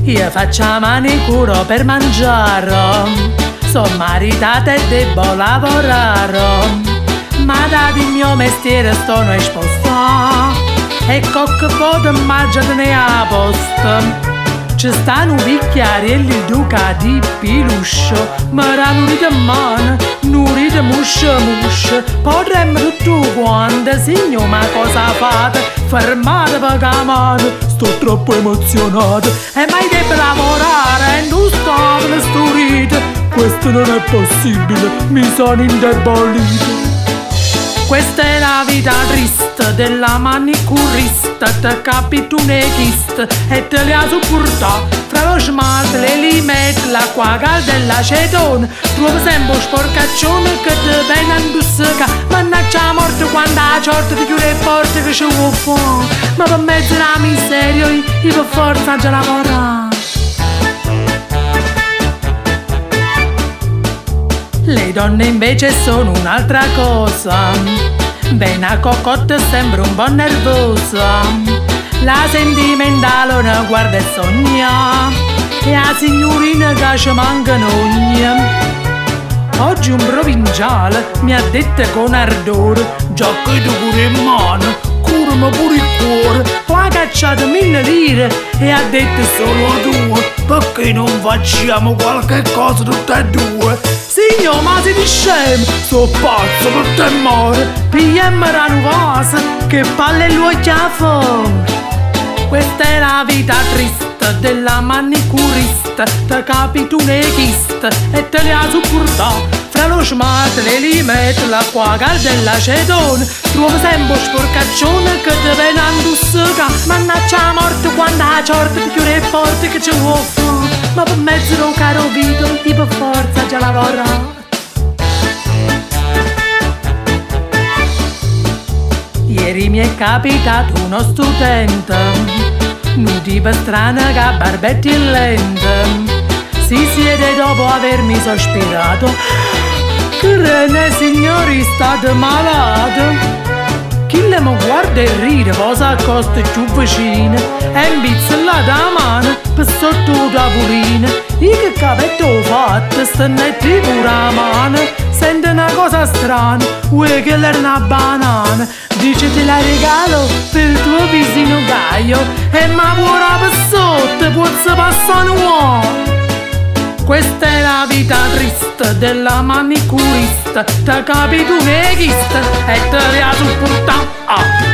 Io faccio manicuro per mangiare, sono maritata e devo lavorare, ma da il mio mestiere sono esposta e cocche pote mangiare a posto. Ci stanno picchiari e li duca di piluscio, ma non ride mano, non ride muscia. Potremmo tutto quanto, signor, ma cosa fate? Fermate per la mano, sto troppo emozionato. E mai devo lavorare e non sto per sturite. Questo non è possibile, mi sono indebolito. Questa è la vita triste della manicurista, te capito un echist e te li ha supportato. Fra lo smalto, le limette, l'acqua calda e l'acetone, trovo sempre un sporcaccione che te viene a indusseca. Mannaggia la morte quando la ciorta ti chiude le porte che ci vuoi fare. Ma per mezzo della miseria io per forza già lavorare. Le donne invece sono un'altra cosa, ben a cocotte sembra un po' nervosa, la sentimentale una guarda e sogna, e la signorina che ci manca ogni. Oggi un provinciale mi ha detto con ardore, già che tu pure in mano, curami pure il cuore, ha cacciato 1000 lire e ha detto solo 2, perché non facciamo qualche cosa tutte e due? Signor, ma siete scemi? So pazzo per te muore. Pigliamo la nuvosa, che palle lui chiafo. Questa è la vita triste della manicurista, te capito un echista e te li ha supportato. Fra lo smalto, le limette, l'acqua calda e l'acetone, trovo sempre un sporcaccione che te viene a indusseca. Mannaggia la morte quando la ciorta ti chiude le porte che ci vuoi fare. Ma per mezzo del caro vito, io per forza già lavoro. Ieri mi è capitato uno studente, nudi per strana che barbetti lente, si siede dopo avermi sospirato. Crede signori state malato. Chi le mi guarda e ride, poi si accosta più vicino e imbizzella la mano per sotto la tavolina. Io che capetto ho fatto, stennetti pure la mano. Sente una cosa strana, vuoi che l'è una banana? Dice te la regalo per il tuo vicino Gaio, e ma buona per sotto, pozza passare un uomo. Questa è la vita triste della manicurista, te capito un echista e te li ha supportato.